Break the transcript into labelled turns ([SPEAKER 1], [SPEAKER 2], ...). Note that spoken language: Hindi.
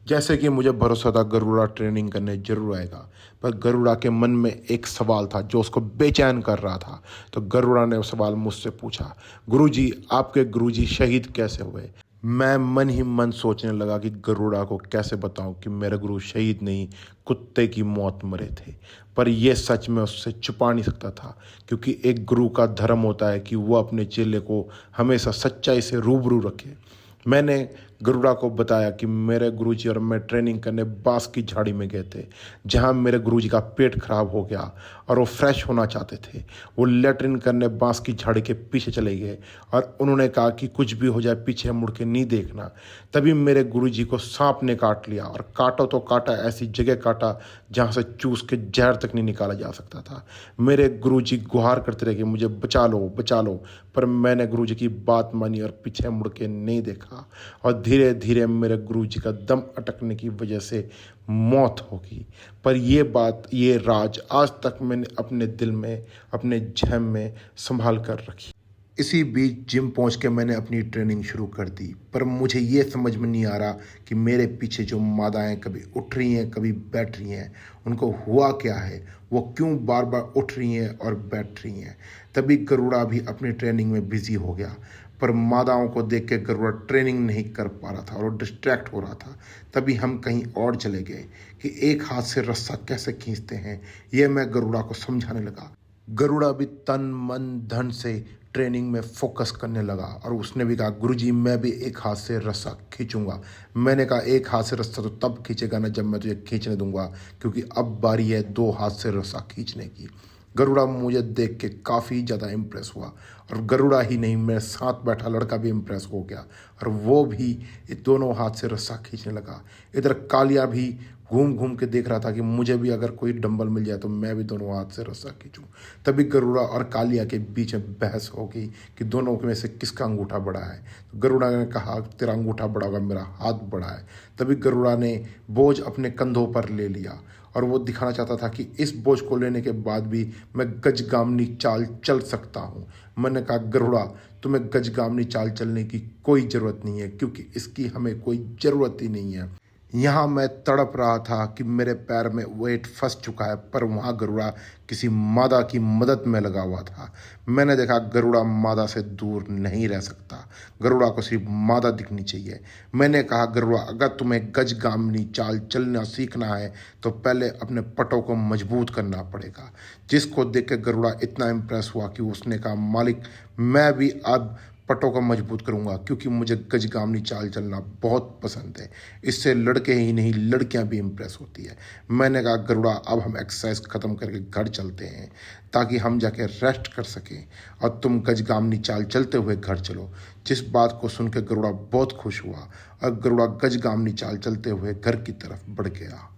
[SPEAKER 1] जैसे कि मुझे भरोसा था गरुड़ा ट्रेनिंग करने ज़रूर आएगा, पर गरुड़ा के मन में एक सवाल था जो उसको बेचैन कर रहा था। तो गरुड़ा ने वो सवाल मुझसे पूछा, गुरुजी आपके गुरुजी शहीद कैसे हुए? मैं मन ही मन सोचने लगा कि गरुड़ा को कैसे बताऊं कि मेरे गुरु शहीद नहीं, कुत्ते की मौत मरे थे। पर यह सच मैं उससे छुपा नहीं सकता था, क्योंकि एक गुरु का धर्म होता है कि वो अपने चेले को हमेशा सच्चाई से रूबरू रखे। मैंने गरुड़ा को बताया कि मेरे गुरुजी और मैं ट्रेनिंग करने बांस की झाड़ी में गए थे, जहां मेरे गुरुजी का पेट खराब हो गया और वो फ्रेश होना चाहते थे। वो लेटरिन करने बांस की झाड़ी के पीछे चले गए और उन्होंने कहा कि कुछ भी हो जाए पीछे मुड़ के नहीं देखना। तभी मेरे गुरुजी को सांप ने काट लिया, और काटा तो काटा, ऐसी जगह काटा जहाँ से चूस के जहर तक नहीं निकाला जा सकता था। मेरे गुरुजी गुहार करते रहे कि मुझे बचा लो बचा लो, पर मैंने गुरुजी की बात मानी और पीछे मुड़ के नहीं देखा, और धीरे धीरे मेरे गुरुजी का दम अटकने की वजह से मौत होगी। पर ये राज आज तक मैंने अपने दिल में, अपने जहन में संभाल कर रखी। इसी बीच जिम पहुंच के मैंने अपनी ट्रेनिंग शुरू कर दी, पर मुझे ये समझ में नहीं आ रहा कि मेरे पीछे जो मादाएं कभी उठ रही हैं कभी बैठ रही हैं, उनको हुआ क्या है, वो क्यों बार बार उठ रही हैं और बैठ रही हैं। तभी गरुड़ा भी अपनी ट्रेनिंग में बिजी हो गया, पर मादाओं को देख के गरुड़ा ट्रेनिंग नहीं कर पा रहा था और वो डिस्ट्रैक्ट हो रहा था। तभी हम कहीं और चले गए कि एक हाथ से रस्सा कैसे खींचते हैं, ये मैं गरुड़ा को समझाने लगा। गरुड़ा भी तन मन धन से ट्रेनिंग में फोकस करने लगा, और उसने भी कहा, गुरुजी मैं भी एक हाथ से रस्सा खींचूंगा। मैंने कहा, एक हाथ से रस्सा तो तब खींचेगा ना जब मैं तुझे खींचने दूंगा, क्योंकि अब बारी है दो हाथ से रस्सा खींचने की। गरुड़ा मुझे देख के काफ़ी ज़्यादा इम्प्रेस हुआ, और गरुड़ा ही नहीं, मेरे साथ बैठा लड़का भी इम्प्रेस हो गया, और वो भी दोनों हाथ से रस्सा खींचने लगा। इधर कालिया भी घूम घूम के देख रहा था कि मुझे भी अगर कोई डंबल मिल जाए तो मैं भी दोनों हाथ से रस्सा खींचूं। तभी गरुड़ा और कालिया के बीच में बहस हो गई कि दोनों में से किसका अंगूठा बड़ा है। तो गरुड़ा ने कहा, तेरा अंगूठा बड़ा होगा, मेरा हाथ बड़ा है। तभी गरुड़ा ने बोझ अपने कंधों पर ले लिया, और वो दिखाना चाहता था कि इस बोझ को लेने के बाद भी मैं गजगामनी चाल चल सकता हूँ। मैंने कहा, गरुड़ा तुम्हें गजगामनी चाल चलने की कोई ज़रूरत नहीं है, क्योंकि इसकी हमें कोई ज़रूरत ही नहीं है। यहाँ मैं तड़प रहा था कि मेरे पैर में वेट फंस चुका है, पर वहाँ गरुड़ा किसी मादा की मदद में लगा हुआ था। मैंने देखा गरुड़ा मादा से दूर नहीं रह सकता, गरुड़ा को सिर्फ मादा दिखनी चाहिए। मैंने कहा, गरुड़ा अगर तुम्हें गजगामिनी चाल चलना सीखना है तो पहले अपने पटों को मजबूत करना पड़ेगा। जिसको देख के गरुड़ा इतना इम्प्रेस हुआ कि उसने कहा, मालिक मैं भी अब पटों को मजबूत करूंगा, क्योंकि मुझे गजगामनी चाल चलना बहुत पसंद है। इससे लड़के ही नहीं लड़कियां भी इम्प्रेस होती है। मैंने कहा, गरुड़ा अब हम एक्सरसाइज ख़त्म करके घर चलते हैं, ताकि हम जाके रेस्ट कर सकें, और तुम गजगामनी चाल चलते हुए घर चलो। जिस बात को सुन के गरुड़ा बहुत खुश हुआ, और गरुड़ा गजगामनी चाल चलते हुए घर की तरफ बढ़ गया।